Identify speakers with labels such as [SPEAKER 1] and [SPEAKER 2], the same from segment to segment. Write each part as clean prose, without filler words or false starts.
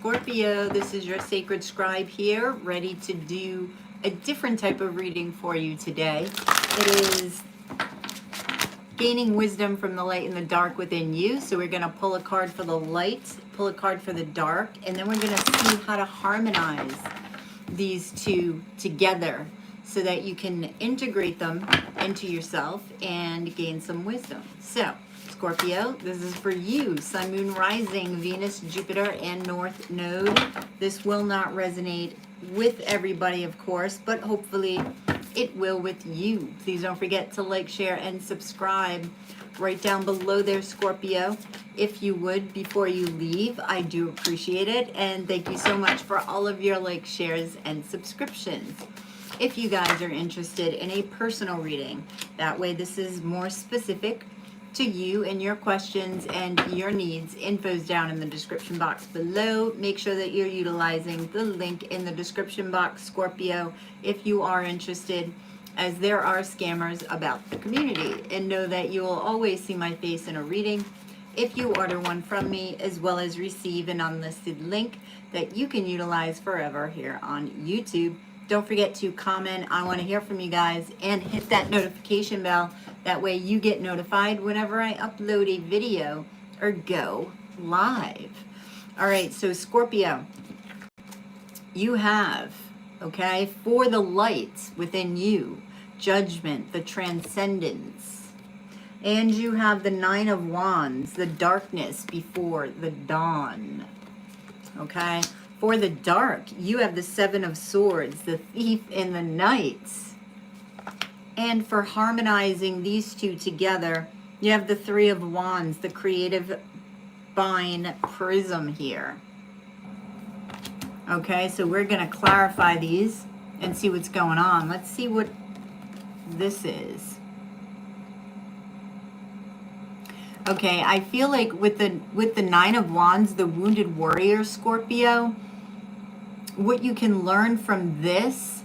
[SPEAKER 1] Scorpio, this is your sacred scribe here, ready to do a different type of reading for you today. It is gaining wisdom from the light and the dark within you. So we're going to pull a card for the light, pull a card for the dark, and then we're going to see how to harmonize these two together so that you can integrate them into yourself and gain some wisdom. So Scorpio, this is for you. Sun, Moon, Rising, Venus, Jupiter, and North Node. This will not resonate with everybody, of course, but hopefully it will with you. Please don't forget to like, share, and subscribe right down below there, Scorpio. If you would, before you leave, I do appreciate it. And thank you so much for all of your likes, shares, and subscriptions. If you guys are interested in a personal reading, that way this is more specific to you and your questions and your needs. Info's down in the description box below. Make sure that you're utilizing the link in the description box, Scorpio, if you are interested, as there are scammers about the community. And know that you will always see my face in a reading if you order one from me, as well as receive an unlisted link that you can utilize forever here on YouTube. Don't forget to comment. I want to hear from you guys, and hit that notification bell. That way you get notified whenever I upload a video or go live. All right, so Scorpio, you have, okay, for the light within you, judgment, the transcendence. And you have the Nine of Wands, the darkness before the dawn. Okay, for the dark, you have the Seven of Swords, the thief in the night. And for harmonizing these two together, you have the Three of Wands, the creative fine prism here. Okay, so we're going to clarify these and see what's going on. Let's see what this is. Okay, I feel like with the Nine of Wands, the wounded warrior, Scorpio, what you can learn from this,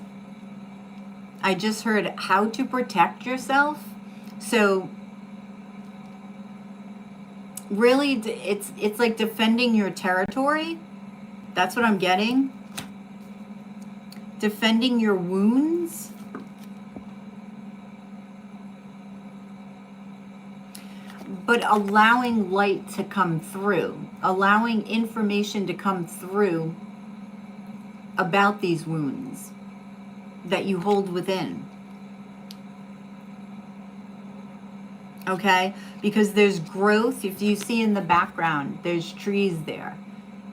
[SPEAKER 1] I just heard how to protect yourself. So really it's like defending your territory. That's what I'm getting. Defending your wounds. But allowing light to come through, allowing information to come through about these wounds that you hold within. Okay? Because there's growth. If you see in the background, there's trees there.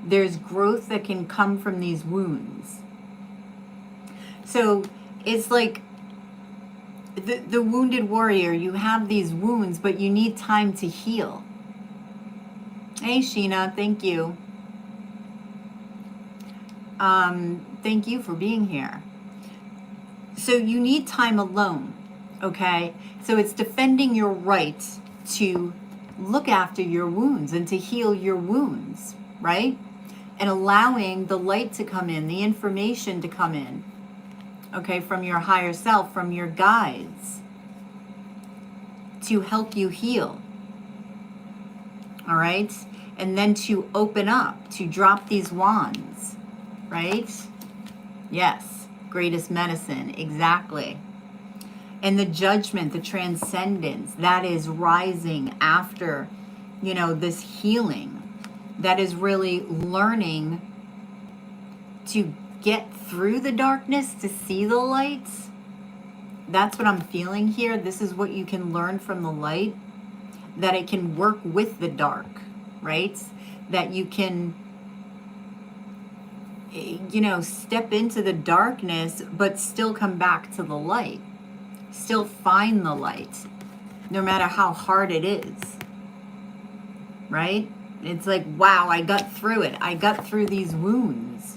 [SPEAKER 1] There's growth that can come from these wounds. So it's like the wounded warrior, you have these wounds, but you need time to heal. Hey, Sheena, thank you. Thank you for being here. So you need time alone, okay? So it's defending your right to look after your wounds and to heal your wounds, right? And allowing the light to come in, the information to come in, okay, from your higher self, from your guides, to help you heal, all right? And then to open up, to drop these wands, right? Yes. Greatest medicine, exactly. And the judgment, the transcendence, that is rising after, you know, this healing. That is really learning to get through the darkness to see the light. That's what I'm feeling here. This is what you can learn from the light, that it can work with the dark, right? That you can, you know, step into the darkness, but still come back to the light. Still find the light, no matter how hard it is. Right? It's like, wow, I got through it. I got through these wounds.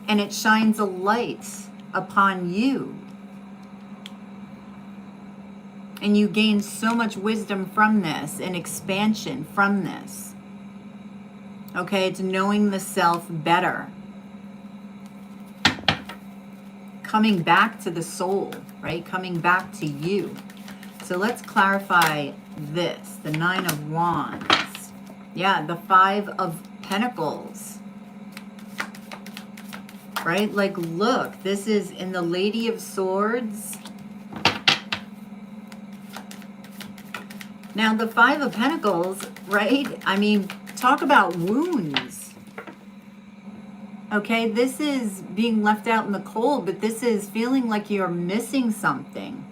[SPEAKER 1] And it shines a light upon you. And you gain so much wisdom from this and expansion from this. Okay, it's knowing the self better. Coming back to the soul, right? Coming back to you. So let's clarify this, the Nine of Wands. Yeah, the Five of Pentacles. Right? Like, look, this is in the Lady of Swords. Now, the Five of Pentacles, right? I mean, talk about wounds. Okay, this is being left out in the cold, but this is feeling like you're missing something.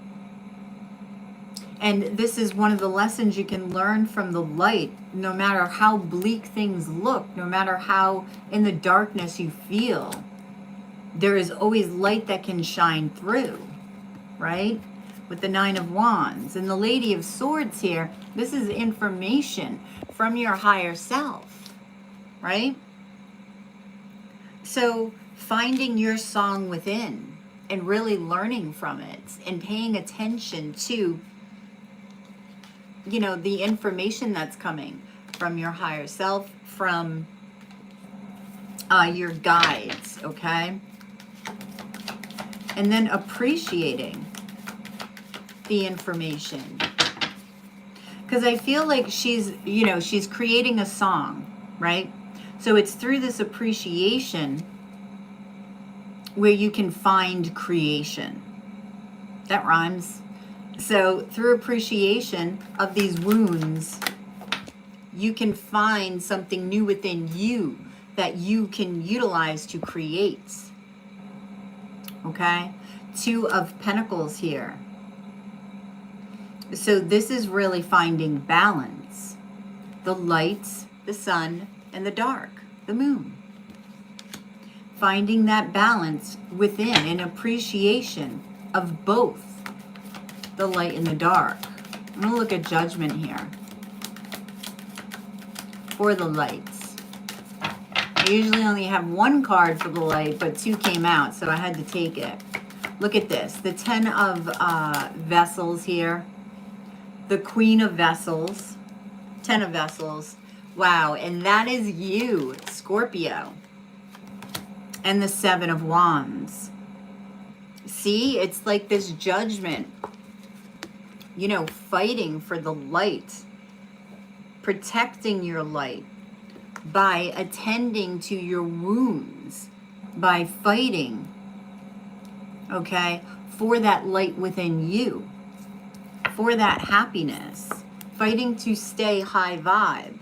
[SPEAKER 1] And this is one of the lessons you can learn from the light. No matter how bleak things look, no matter how in the darkness you feel, there is always light that can shine through, right? With the Nine of Wands and the Lady of Swords here, this is information from your higher self, right? So finding your song within and really learning from it and paying attention to, you know, the information that's coming from your higher self, from your guides, okay? And then appreciating the information. Because I feel like she's, you know, she's creating a song, right? So it's through this appreciation where you can find creation. That rhymes. So through appreciation of these wounds, you can find something new within you that you can utilize to create. Okay? Two of Pentacles here. So this is really finding balance. The light, the sun, and the dark, the moon. Finding that balance within, an appreciation of both the light and the dark. I'm going to look at Judgment here for the lights. I usually only have one card for the light, but two came out, so I had to take it. Look at this. The Ten of Vessels here. The Queen of Vessels. Ten of Vessels. Wow, and that is you, Scorpio. And the Seven of Wands. See, it's like this judgment. You know, fighting for the light. Protecting your light. By attending to your wounds. By fighting. Okay? For that light within you. For that happiness. Fighting to stay high vibe.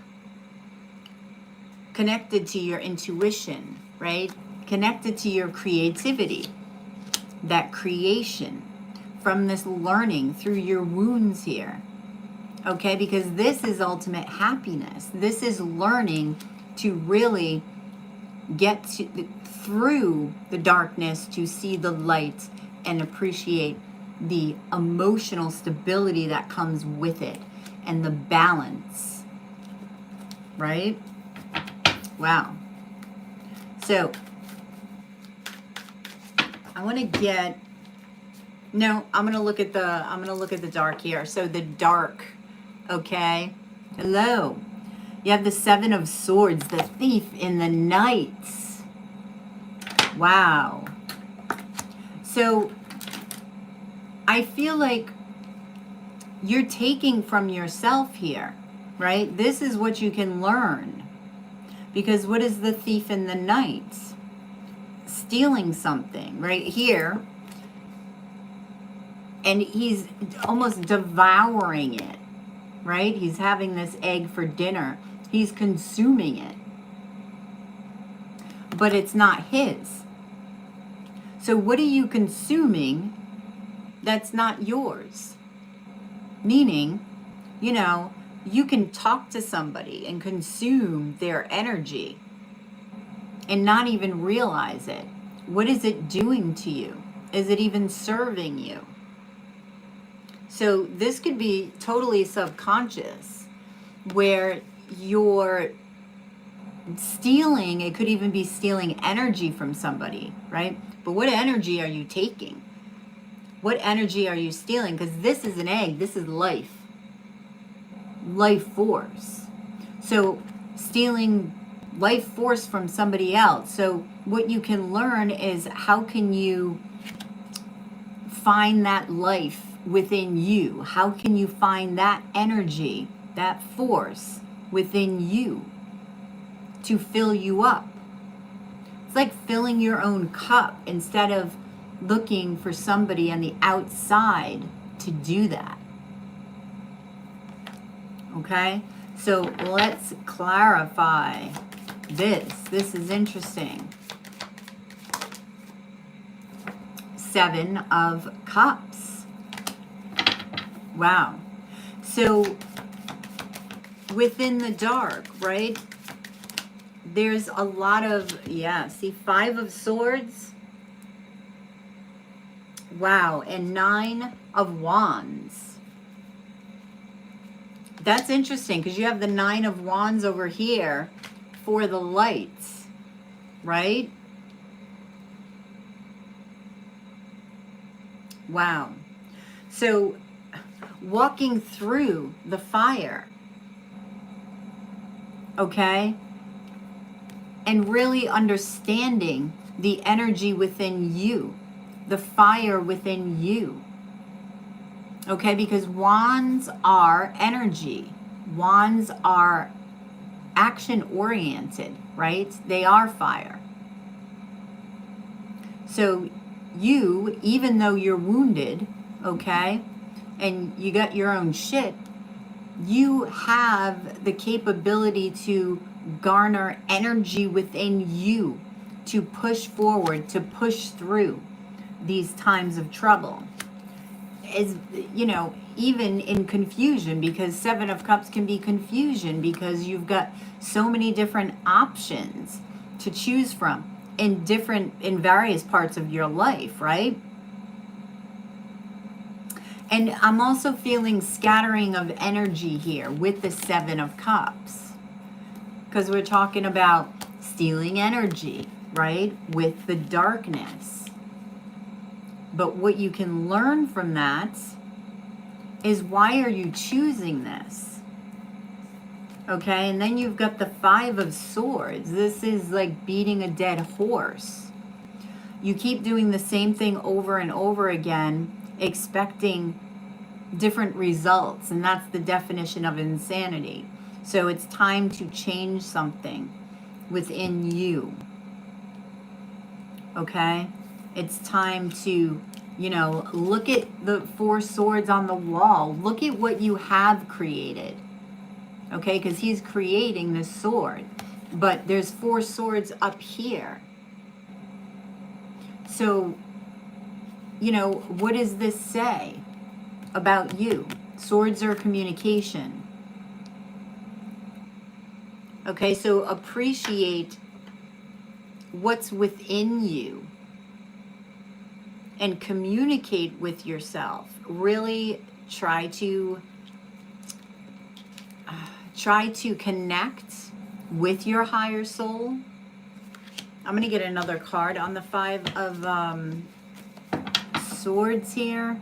[SPEAKER 1] Connected to your intuition, right? Connected to your creativity. That creation from this learning through your wounds here. Okay, because this is ultimate happiness. This is learning to really get through the darkness to see the light and appreciate the emotional stability that comes with it and the balance, right? Wow. So I want to get, no, I'm going to look at the dark here. So the dark, okay? Hello. You have the Seven of Swords, the Thief in the Night. Wow. So I feel like you're taking from yourself here, right? This is what you can learn. Because what is the thief in the night? Stealing something right here. And he's almost devouring it, right? He's having this egg for dinner. He's consuming it. But it's not his. So what are you consuming that's not yours? Meaning, you know, you can talk to somebody and consume their energy and not even realize it. What is it doing to you? Is it even serving you? So this could be totally subconscious, where you're stealing. It could even be stealing energy from somebody, right? But what energy are you taking? What energy are you stealing? Because this is an egg. This is life. Life force. So stealing life force from somebody else. So what you can learn is, how can you find that life within you? How can you find that energy, that force within you to fill you up. It's like filling your own cup instead of looking for somebody on the outside to do that. Okay? So let's clarify this. This is interesting. 7 of Cups. Wow. So within the dark, right? There's a lot of, yeah, see, 5 of Swords. Wow, and 9 of Wands. That's interesting because you have the 9 of Wands over here for the lights, right? Wow. So walking through the fire, okay? And really understanding the energy within you, the fire within you. Okay, because wands are energy. Wands are action oriented, right? They are fire. So you, even though you're wounded, okay, and you got your own shit, you have the capability to garner energy within you to push forward, to push through these times of trouble. As you know, even in confusion, because 7 of Cups can be confusion because you've got so many different options to choose from in various parts of your life, right? And I'm also feeling scattering of energy here with the 7 of Cups, because we're talking about stealing energy, right, with the darkness. But what you can learn from that is, why are you choosing this? Okay, and then you've got the 5 of Swords. This is like beating a dead horse. You keep doing the same thing over and over again, expecting different results, and that's the definition of insanity. So it's time to change something within you. Okay? It's time to, you know, look at the 4 swords on the wall. Look at what you have created. Okay? Because he's creating this sword. But there's 4 swords up here. So, you know, what does this say about you? Swords are communication. Okay, so appreciate what's within you and communicate with yourself. Really try to connect with your higher soul. I'm going to get another card on the 5 of Swords here.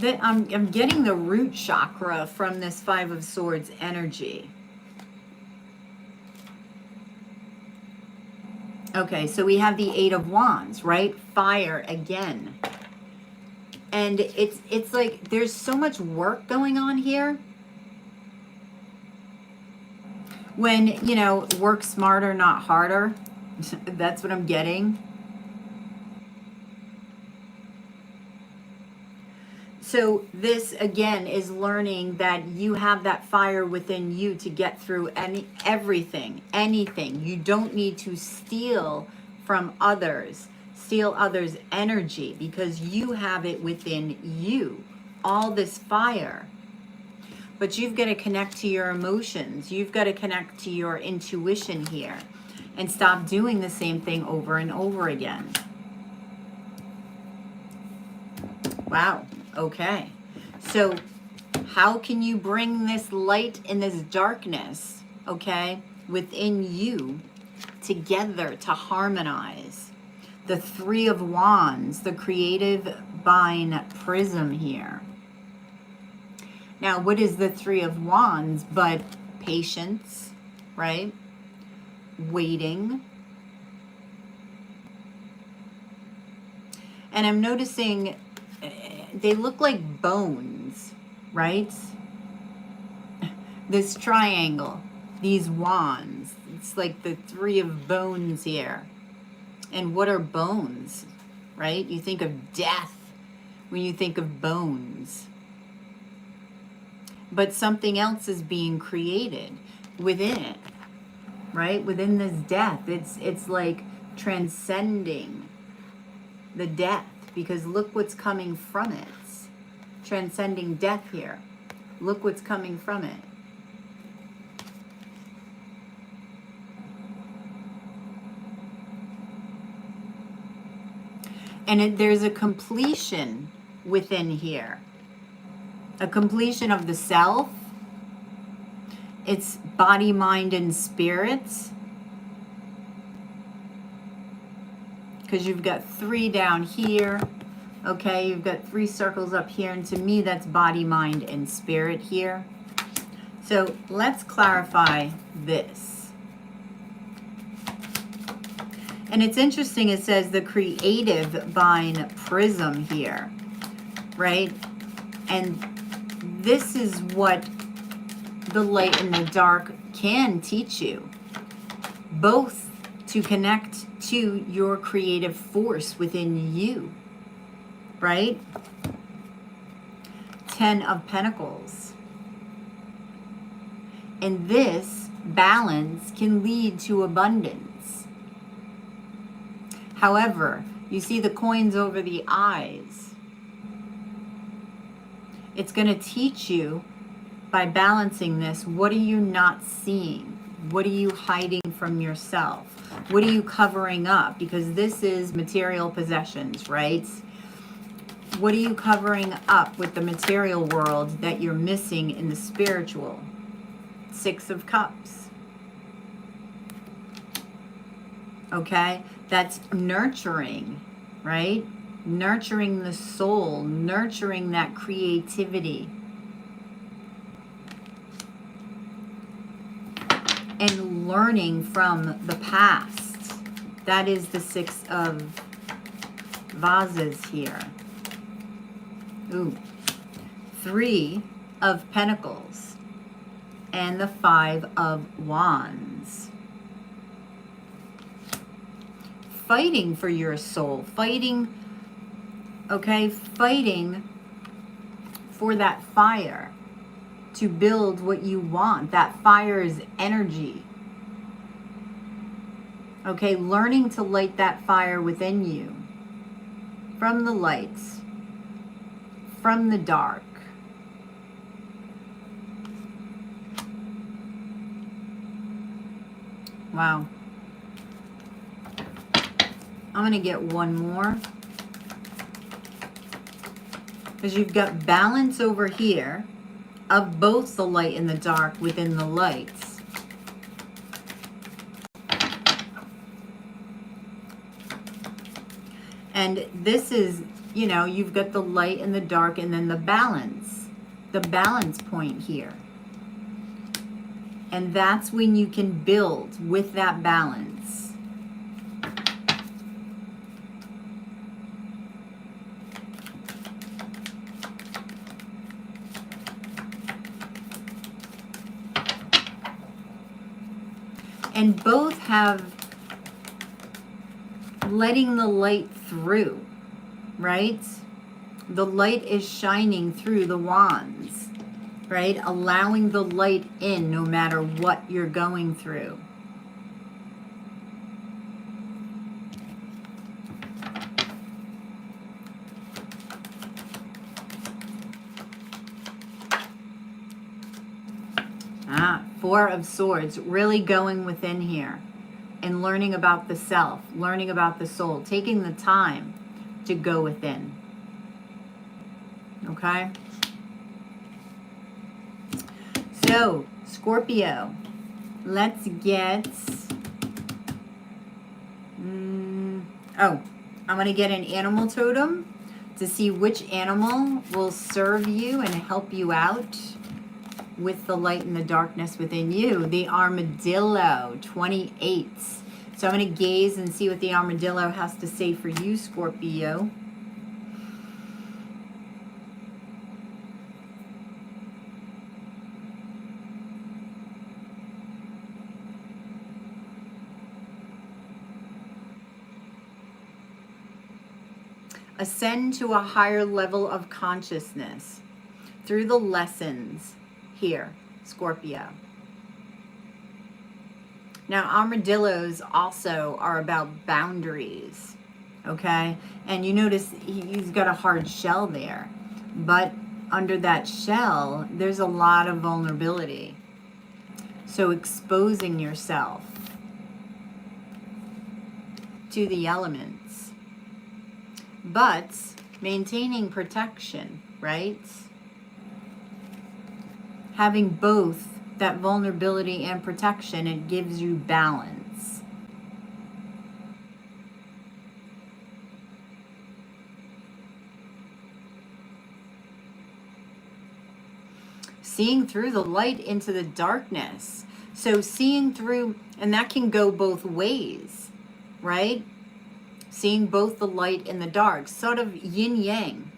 [SPEAKER 1] I'm getting the root chakra from this 5 of Swords energy. Okay, so we have the 8 of Wands, right? Fire again. And it's like there's so much work going on here. When, you know, work smarter, not harder. That's what I'm getting. So this, again, is learning that you have that fire within you to get through anything. You don't need to steal from others, steal others' energy, because you have it within you, all this fire. But you've got to connect to your emotions. You've got to connect to your intuition here and stop doing the same thing over and over again. Wow. Okay, so how can you bring this light and this darkness, okay, within you together to harmonize? The 3 of Wands, the creative vine prism here. Now, what is the 3 of Wands but patience, right? Waiting. And I'm noticing they look like bones, right? this triangle, these wands. It's like the three of bones here. And what are bones, right? You think of death when you think of bones. But something else is being created within it, right? Within this death. It's like transcending the death, because look what's coming from it. Transcending death here. Look what's coming from it. And there's a completion within here. A completion of the self. It's body, mind, and spirit. Because you've got 3 down here. Okay, you've got 3 circles up here. And to me, that's body, mind, and spirit here. So let's clarify this. And it's interesting, it says the creative vine prism here, right? And this is what the light and the dark can teach you. Both to connect to your creative force within you, right? 10 of Pentacles. And this balance can lead to abundance. However, you see the coins over the eyes. It's going to teach you, by balancing this, what are you not seeing? What are you hiding from yourself? What are you covering up? Because this is material possessions, right? What are you covering up with the material world that you're missing in the spiritual? 6 of Cups. Okay? That's nurturing, right? Nurturing the soul, nurturing that creativity. And learning from the past. That is the 6 of vases here. Ooh. 3 of Pentacles. And the 5 of Wands. Fighting for your soul. Fighting, okay? Fighting for that fire. To build what you want. That fire is energy. Okay, learning to light that fire within you. From the lights. From the dark. Wow. I'm going to get one more. Because you've got balance over here. Of both the light and the dark within the lights. And this is, you know, you've got the light and the dark and then the balance point here. And that's when you can build with that balance. And both have letting the light through, right? The light is shining through the wands, right? Allowing the light in no matter what you're going through. Ah, 4 of Swords, really going within here and learning about the self, learning about the soul, taking the time to go within. Okay? So, Scorpio, let's get... I'm going to get an animal totem to see which animal will serve you and help you out with the light and the darkness within you. The armadillo, 28. So I'm going to gaze and see what the armadillo has to say for you, Scorpio. Ascend to a higher level of consciousness through the lessons here, Scorpio. Now, armadillos also are about boundaries, okay? And you notice he's got a hard shell there, but under that shell, there's a lot of vulnerability. So exposing yourself to the elements, but maintaining protection, right? Having both that vulnerability and protection, it gives you balance. Seeing through the light into the darkness. So seeing through, and that can go both ways, right? Seeing both the light and the dark, sort of yin yang.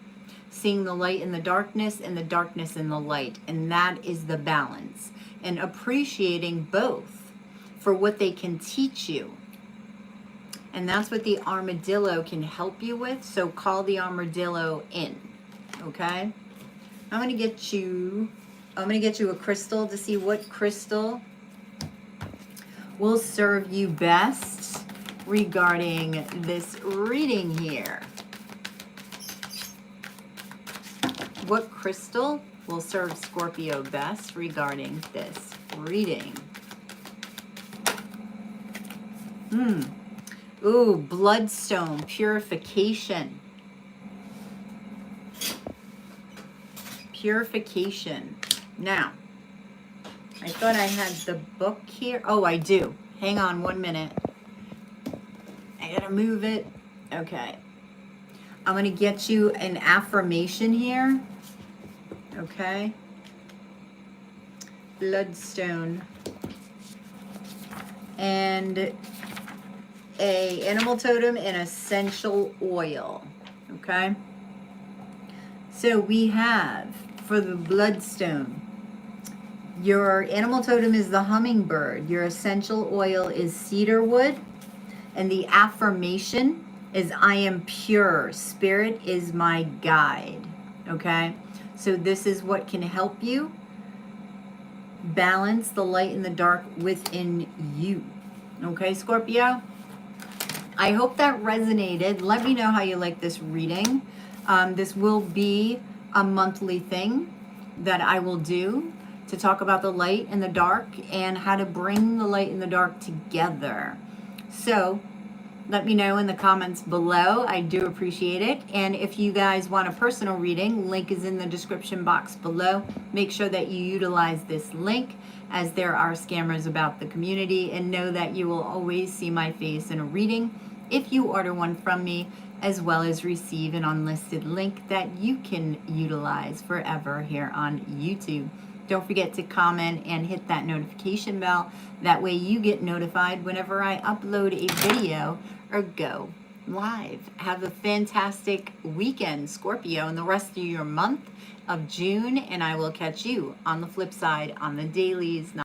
[SPEAKER 1] Seeing the light in the darkness and the darkness in the light. And that is the balance. And appreciating both for what they can teach you. And that's what the armadillo can help you with. So call the armadillo in. Okay? I'm going to get you a crystal to see what crystal will serve you best regarding this reading here. What crystal will serve Scorpio best regarding this reading? Ooh, bloodstone, purification. Purification. Now, I thought I had the book here. Oh, I do. Hang on 1 minute. I gotta move it. Okay. I'm gonna get you an affirmation here. Okay. Bloodstone. And a animal totem and essential oil. Okay. So we have, for the bloodstone, your animal totem is the hummingbird. Your essential oil is cedar wood. And the affirmation is, I am pure. Spirit is my guide. Okay? So this is what can help you balance the light and the dark within you. Okay, Scorpio? I hope that resonated. Let me know how you like this reading. This will be a monthly thing that I will do to talk about the light and the dark and how to bring the light and the dark together. So let me know in the comments below. I do appreciate it. And if you guys want a personal reading, link is in the description box below. Make sure that you utilize this link, as there are scammers about the community, and know that you will always see my face in a reading if you order one from me, as well as receive an unlisted link that you can utilize forever here on YouTube. Don't forget to comment and hit that notification bell. That way you get notified whenever I upload a video or go live. Have a fantastic weekend, Scorpio, and the rest of your month of June, and I will catch you on the flip side on the dailies.